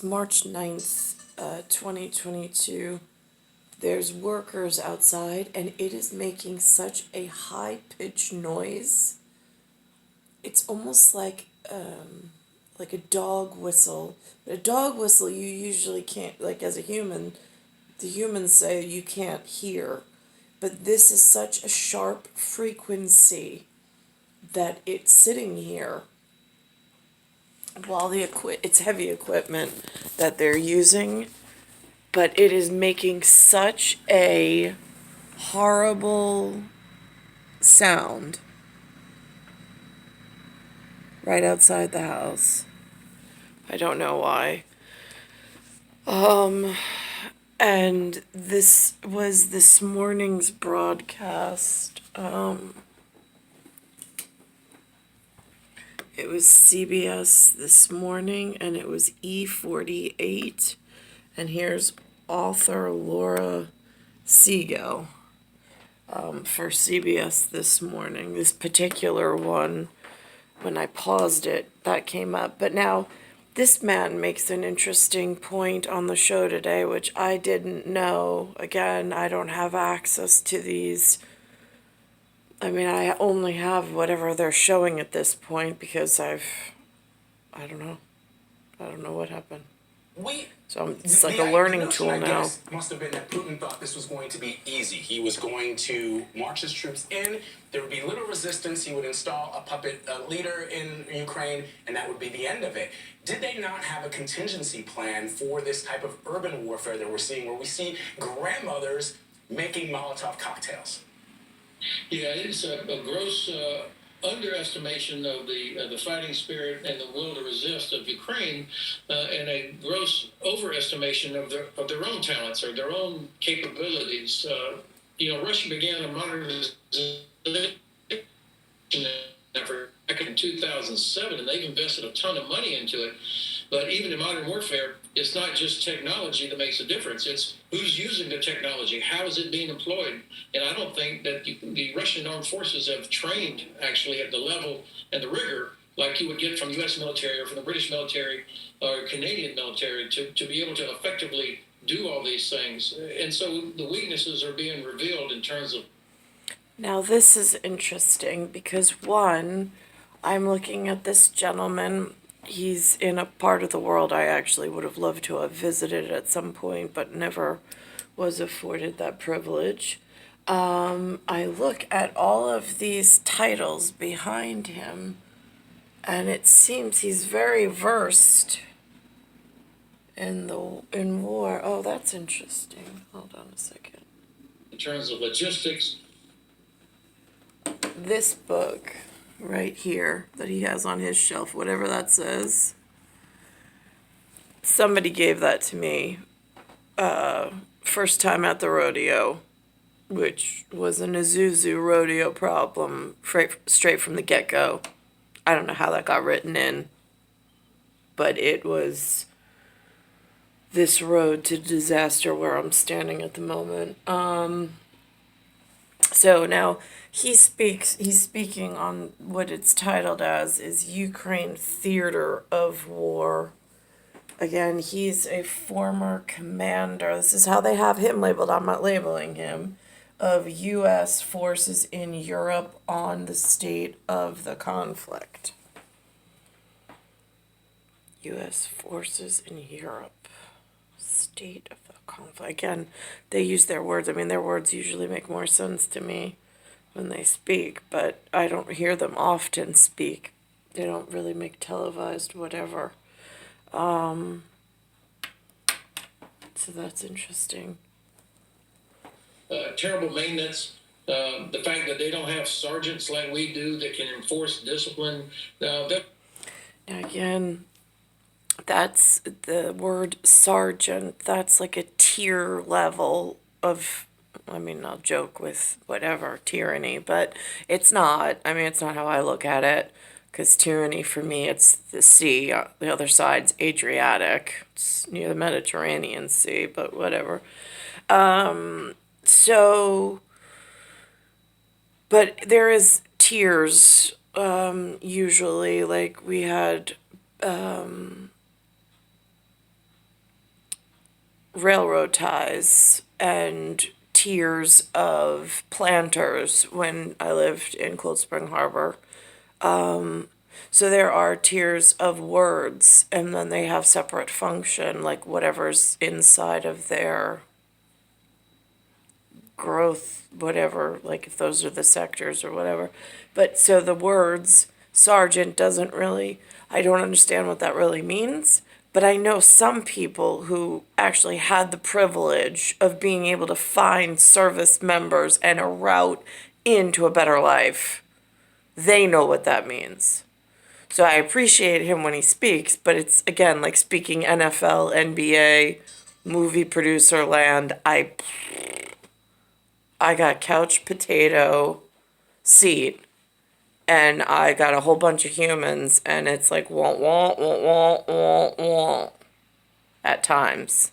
It's March 9th, 2022. There's workers outside, and it is making such a high-pitched noise. It's almost like a dog whistle. But a dog whistle you usually can't, like as a human, the humans say you can't hear. But this is such a sharp frequency that it's sitting here while it's heavy equipment that they're using, but it is making such a horrible sound right outside the house. I don't know why. And this was this morning's broadcast. It was CBS this morning, and it was E48. And here's author Laura Siegel for CBS this morning. This particular one, when I paused it, that came up. But now, this man makes an interesting point on the show today, which I didn't know. Again, I don't have access to these. I mean, I only have whatever they're showing at this point because I don't know. I don't know what happened. So it's like a learning tool now. Must have been that Putin thought this was going to be easy. He was going to march his troops in. There would be little resistance. He would install a puppet leader in Ukraine, and that would be the end of it. Did they not have a contingency plan for this type of urban warfare that we're seeing, where we see grandmothers making Molotov cocktails? Yeah, it's a gross underestimation of the fighting spirit and the will to resist of Ukraine, and a gross overestimation of their own talents or their own capabilities. Russia began a modernization effort back in 2007, and they've invested a ton of money into it. But even in modern warfare, it's not just technology that makes a difference. It's who's using the technology, how is it being employed. And I don't think that the Russian armed forces have trained actually at the level and the rigor like you would get from U.S. military or from the British military or Canadian military to be able to effectively do all these things. And so the weaknesses are being revealed in terms of... Now, this is interesting because, one, I'm looking at this gentleman. He's in a part of the world I actually would have loved to have visited at some point, but never was afforded that privilege. I look at all of these titles behind him, and it seems he's very versed in war. Oh, that's interesting. Hold on a second. In terms of logistics. This book right here that he has on his shelf, whatever that says. Somebody gave that to me first time at the rodeo, which was an Isuzu rodeo problem straight from the get-go. I don't know how that got written in, but it was this road to disaster where I'm standing at the moment. So now he's speaking on what it's titled as is Ukraine Theater of War. Again, he's a former commander. This is how they have him labeled. I'm not labeling him. Of U.S. forces in Europe on the state of the conflict. U.S. forces in Europe. State of the conflict. Again, they use their words. I mean, their words usually make more sense to me when they speak, but I don't hear them often speak. They don't really make televised whatever. So that's interesting. Terrible maintenance. The fact that they don't have sergeants like we do that can enforce discipline. Now again, that's the word sergeant. That's like a tier level of, I mean, I'll joke with whatever, tyranny, but it's not. I mean, it's not how I look at it, because tyranny for me, it's the sea. The other side's Adriatic. It's near the Mediterranean Sea, but whatever. But there is tiers, usually, like we had railroad ties and tiers of planters when I lived in Cold Spring Harbor. So there are tiers of words, and then they have separate function, like whatever's inside of their growth, whatever, like if those are the sectors or whatever. But so the words sergeant doesn't really, I don't understand what that really means. But I know some people who actually had the privilege of being able to find service members and a route into a better life. They know what that means. So I appreciate him when he speaks, but it's again like speaking NFL, NBA, movie producer land. I got couch potato seat, and I got a whole bunch of humans, and it's like wah wah wah wah wah wah at times.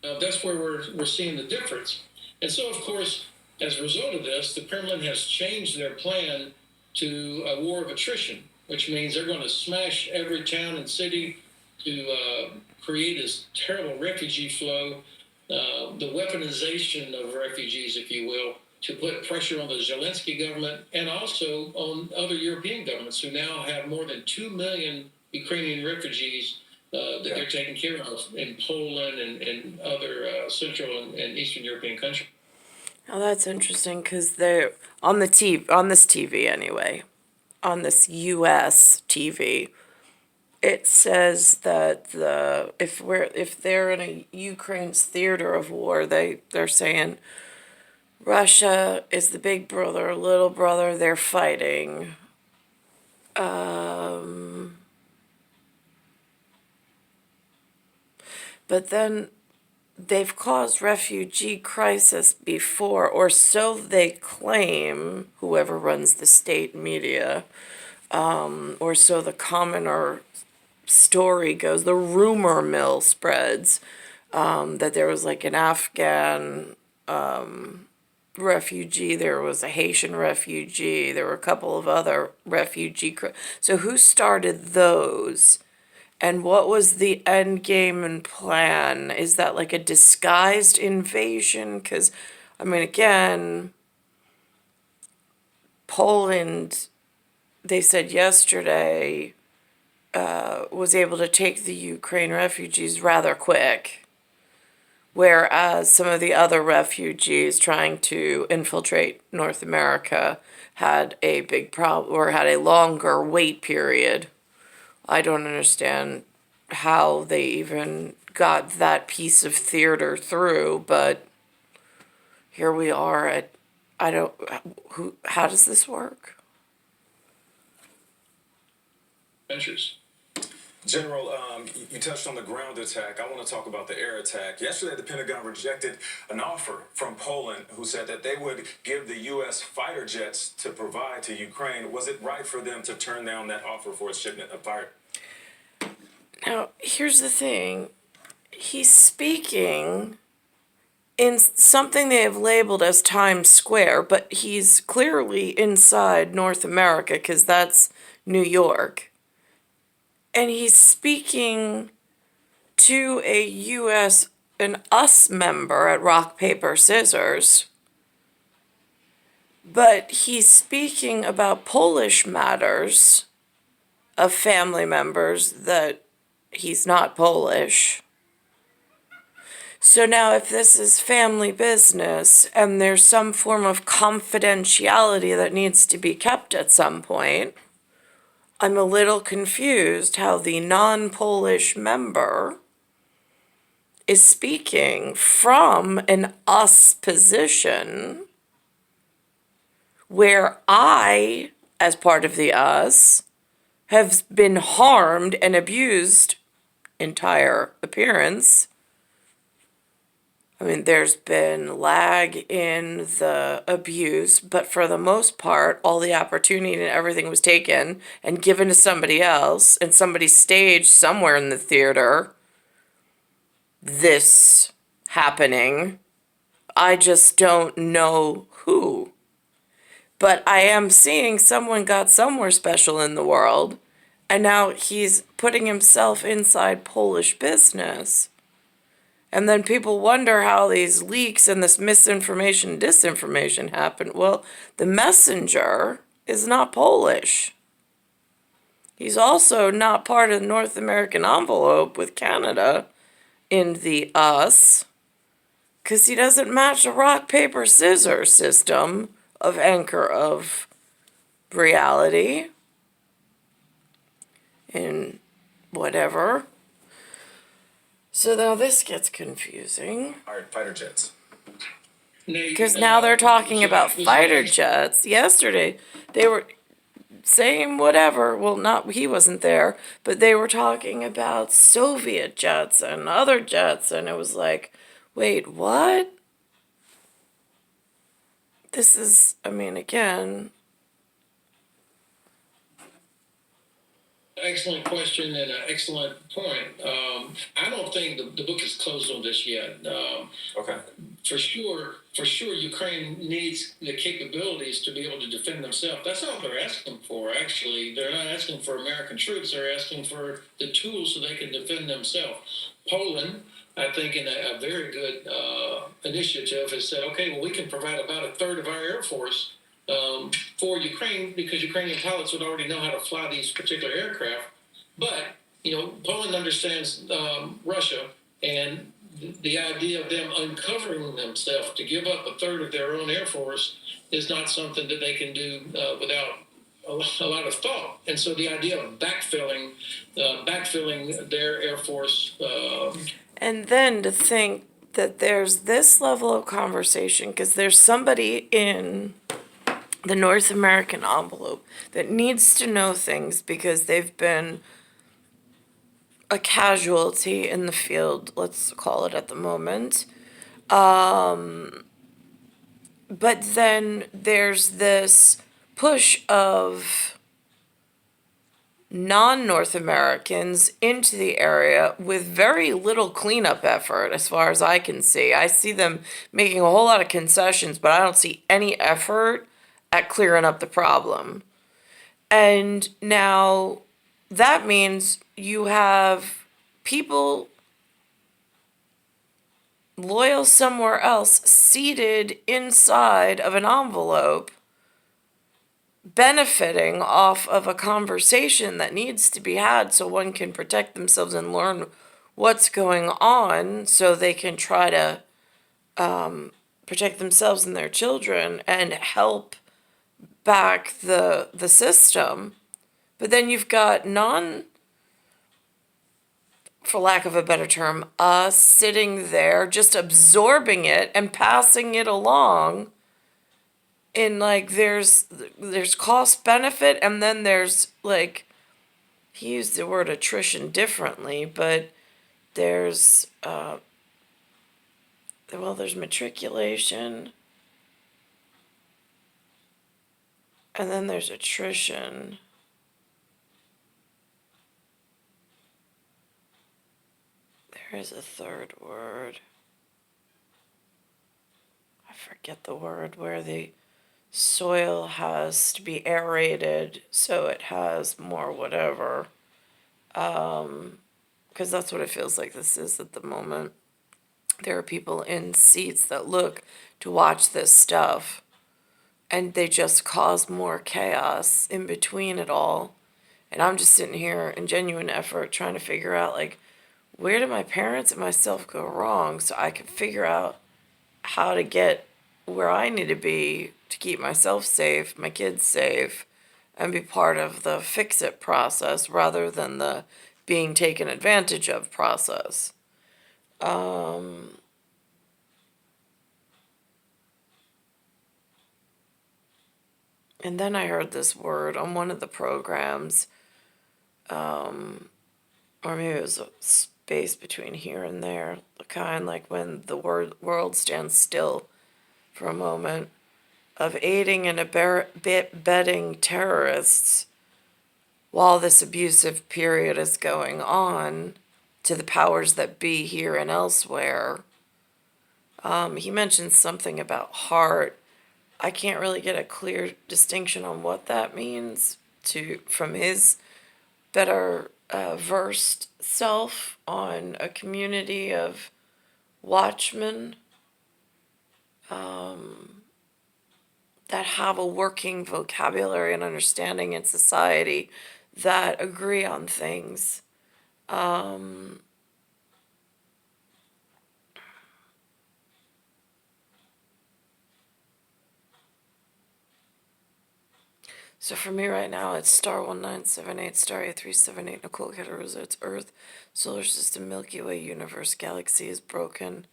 That's where we're seeing the difference. And so, of course, as a result of this, the Kremlin has changed their plan to a war of attrition, which means they're going to smash every town and city to create this terrible refugee flow, the weaponization of refugees, if you will, to put pressure on the Zelensky government and also on other European governments who now have more than 2 million Ukrainian refugees that they're taking care of in Poland and other Central and Eastern European countries. Now that's interesting because they're on the TV, on this TV anyway, on this U.S. TV. It says that if they're in a Ukraine's theater of war, they're saying Russia is the big brother, little brother. They're fighting. But then they've caused refugee crisis before, or so they claim, whoever runs the state media, or so the commoner story goes, the rumor mill spreads, that there was like an Afghan refugee, there was a Haitian refugee, there were a couple of other so who started those? And what was the end game and plan? Is that like a disguised invasion? Because, I mean, again, Poland, they said yesterday, was able to take the Ukraine refugees rather quick, whereas some of the other refugees trying to infiltrate North America had a big problem or had a longer wait period. I don't understand how they even got that piece of theater through, but here we are at, I don't, how does this work? Ventures. General, you touched on the ground attack. I want to talk about the air attack. Yesterday, the Pentagon rejected an offer from Poland who said that they would give the U.S. fighter jets to provide to Ukraine. Was it right for them to turn down that offer for a shipment of fire? Now, here's the thing. He's speaking in something they have labeled as Times Square, but he's clearly inside North America because that's New York. And he's speaking to a U.S. an US member at Rock, Paper, Scissors. But he's speaking about Polish matters of family members that he's not Polish. So now if this is family business and there's some form of confidentiality that needs to be kept at some point, I'm a little confused how the non-Polish member is speaking from an us position where I, as part of the us, have been harmed and abused entire appearance. I mean, there's been lag in the abuse, but for the most part, all the opportunity and everything was taken and given to somebody else, and somebody staged somewhere in the theater this happening. I just don't know who. But I am seeing someone got somewhere special in the world. And now he's putting himself inside Polish business. And then people wonder how these leaks and this misinformation, disinformation happen. Well, the messenger is not Polish. He's also not part of the North American envelope with Canada in the us, because he doesn't match the rock, paper, scissors system of anchor of reality and whatever. So now this gets confusing. All right, fighter jets. Because now they're talking about fighter jets. Yesterday, they were saying whatever. Well, not he wasn't there, but they were talking about Soviet jets and other jets, and it was like, wait, what? This is, I mean, again, Excellent question and an excellent point. I don't think the book is closed on this yet. Okay. For sure, Ukraine needs the capabilities to be able to defend themselves. That's all they're asking for, actually. They're not asking for American troops. They're asking for the tools so they can defend themselves. Poland, I think, in a very good initiative, has said, okay, well, we can provide about a third of our Air Force for Ukraine, because Ukrainian pilots would already know how to fly these particular aircraft. But, Poland understands Russia, and the idea of them uncovering themselves to give up a third of their own Air Force is not something that they can do without a lot of thought. And so the idea of backfilling their Air Force. and then to think that there's this level of conversation because there's somebody in the North American envelope that needs to know things because they've been a casualty in the field, let's call it at the moment. But then there's this push of non-North Americans into the area with very little cleanup effort, as far as I can see. I see them making a whole lot of concessions, but I don't see any effort at clearing up the problem. And now that means you have people loyal somewhere else seated inside of an envelope benefiting off of a conversation that needs to be had so one can protect themselves and learn what's going on so they can try to protect themselves and their children and help back the system. But then you've got for lack of a better term, us sitting there just absorbing it and passing it along in like there's cost benefit, and then there's like, he used the word attrition differently, but there's there's matriculation, and then there's attrition. There is a third word. I forget the word, where the soil has to be aerated so it has more whatever. Because that's what it feels like this is at the moment. There are people in seats that look to watch this stuff, and they just cause more chaos in between it all. And I'm just sitting here in genuine effort trying to figure out, like, where did my parents and myself go wrong so I could figure out how to get where I need to be to keep myself safe, my kids safe, and be part of the fix-it process rather than the being taken advantage of process. And then I heard this word on one of the programs, or maybe it was a space between here and there, kind of like when the world stands still for a moment, of aiding and abetting terrorists while this abusive period is going on to the powers that be here and elsewhere. He mentioned something about heart. I can't really get a clear distinction on what that means from his better versed self on a community of watchmen that have a working vocabulary and understanding in society that agree on things. So for me right now, it's star 1978, star 8378, Nicole, Cattaruzza, it's Earth, solar system, Milky Way, universe, galaxy is broken,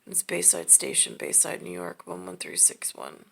and it's Bayside Station, Bayside, New York, 11361.